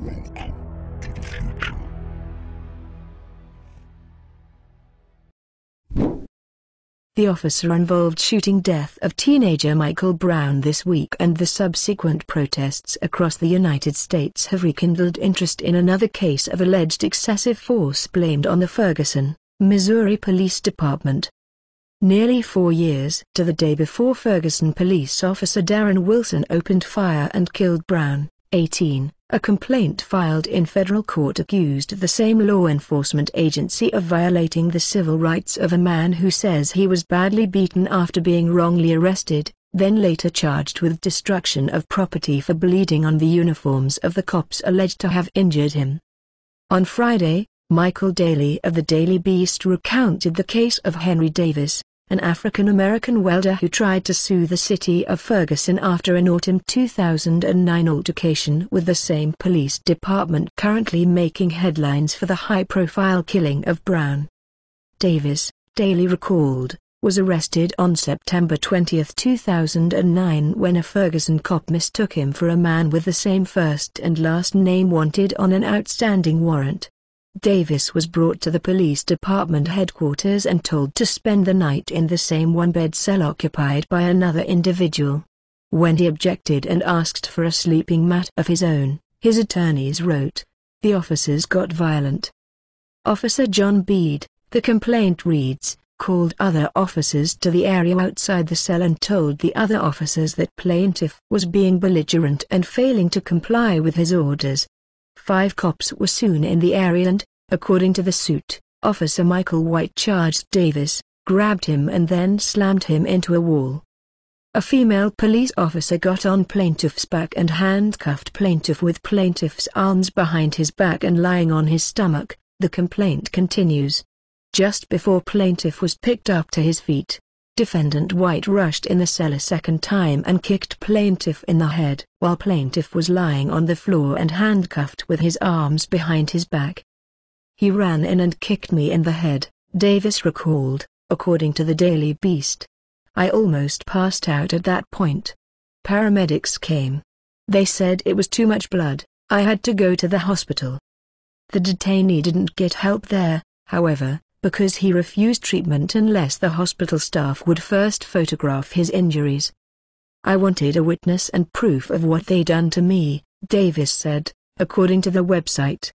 Welcome to the future. The officer involved shooting death of teenager Michael Brown this week and the subsequent protests across the United States have rekindled interest in another case of alleged excessive force blamed on the Ferguson, Missouri Police Department. Nearly 4 years to the day before Ferguson police officer Darren Wilson opened fire and killed Brown, 18, a complaint filed in federal court accused the same law enforcement agency of violating the civil rights of a man who says he was badly beaten after being wrongly arrested, then later charged with destruction of property for bleeding on the uniforms of the cops alleged to have injured him. On Friday, Michael Daly of the Daily Beast recounted the case of Henry Davis, an African-American welder who tried to sue the city of Ferguson after an autumn 2009 altercation with the same police department, currently making headlines for the high-profile killing of Brown. Davis, Daly recalled, was arrested on September 20, 2009 when a Ferguson cop mistook him for a man with the same first and last name wanted on an outstanding warrant. Davis was brought to the police department headquarters and told to spend the night in the same one-bed cell occupied by another individual. When he objected and asked for a sleeping mat of his own, his attorneys wrote, "The officers got violent." Officer John Bede, the complaint reads, called other officers to the area outside the cell and told the other officers that plaintiff was being belligerent and failing to comply with his orders. 5 cops were soon in the area and, according to the suit, Officer Michael White charged Davis, grabbed him and then slammed him into a wall. A female police officer got on plaintiff's back and handcuffed plaintiff with plaintiff's arms behind his back and lying on his stomach, the complaint continues. Just before plaintiff was picked up to his feet, defendant White rushed in the cell a second time and kicked plaintiff in the head while plaintiff was lying on the floor and handcuffed with his arms behind his back. "He ran in and kicked me in the head," Davis recalled, according to the Daily Beast. "I almost passed out at that point. Paramedics came. They said it was too much blood. I had to go to the hospital." The detainee didn't get help there, however, because he refused treatment unless the hospital staff would first photograph his injuries. "I wanted a witness and proof of what they'd done to me," Davis said, according to the website.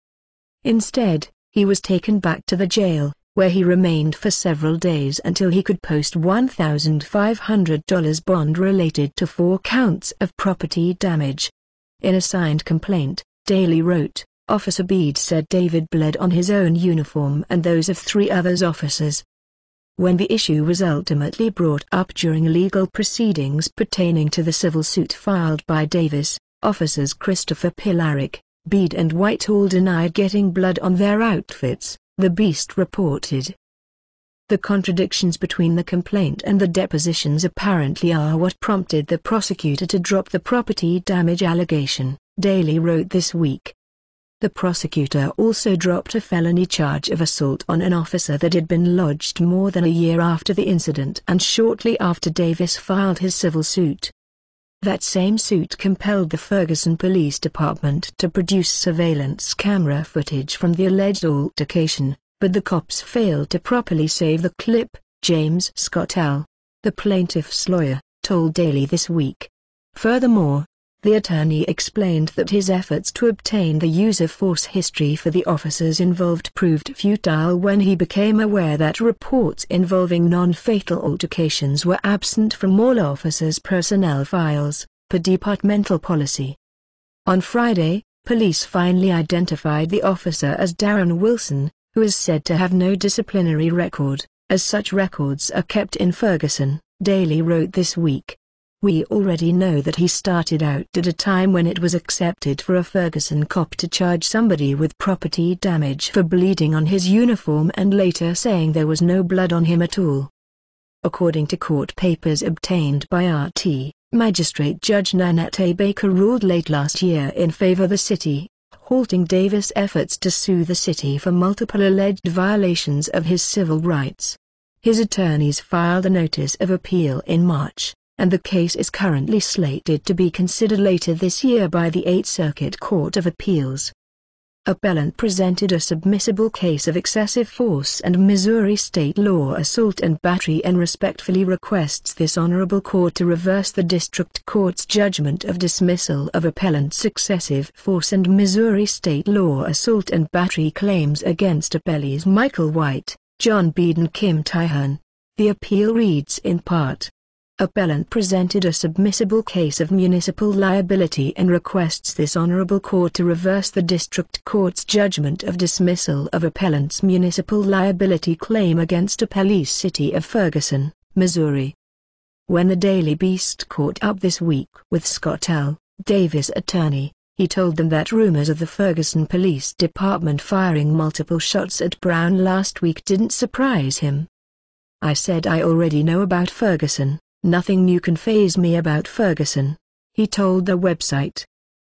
Instead, he was taken back to the jail, where he remained for several days until he could post $1,500 bond related to 4 counts of property damage. In a signed complaint, Daly wrote, Officer Bede said David bled on his own uniform and those of 3 others officers. When the issue was ultimately brought up during legal proceedings pertaining to the civil suit filed by Davis, officers Christopher Pilaric, Bede and White all denied getting blood on their outfits, the Beast reported. The contradictions between the complaint and the depositions apparently are what prompted the prosecutor to drop the property damage allegation, Daly wrote this week. The prosecutor also dropped a felony charge of assault on an officer that had been lodged more than a year after the incident and shortly after Davis filed his civil suit. That same suit compelled the Ferguson Police Department to produce surveillance camera footage from the alleged altercation, but the cops failed to properly save the clip, James Scottell, the plaintiff's lawyer, told Daly this week. Furthermore, the attorney explained that his efforts to obtain the use of force history for the officers involved proved futile when he became aware that reports involving non-fatal altercations were absent from all officers' personnel files, per departmental policy. On Friday, police finally identified the officer as Darren Wilson, who is said to have no disciplinary record, as such records are kept in Ferguson, Daly wrote this week. "We already know that he started out at a time when it was accepted for a Ferguson cop to charge somebody with property damage for bleeding on his uniform and later saying there was no blood on him at all." According to court papers obtained by RT, Magistrate Judge Nanette A. Baker ruled late last year in favor of the city, halting Davis' efforts to sue the city for multiple alleged violations of his civil rights. His attorneys filed a notice of appeal in March, and the case is currently slated to be considered later this year by the 8th Circuit Court of Appeals. Appellant presented a submissible case of excessive force and Missouri state law assault and battery and respectfully requests this honorable court to reverse the district court's judgment of dismissal of appellant's excessive force and Missouri state law assault and battery claims against appellees Michael White, John Bede and Kim Tyhan. The appeal reads in part: Appellant presented a submissible case of municipal liability and requests this honorable court to reverse the district court's judgment of dismissal of appellant's municipal liability claim against appellee's City of Ferguson, Missouri. When the Daily Beast caught up this week with Scott L. Davis' attorney, he told them that rumors of the Ferguson Police Department firing multiple shots at Brown last week didn't surprise him. I said I already know about Ferguson. Nothing new can faze me about Ferguson, he told the website.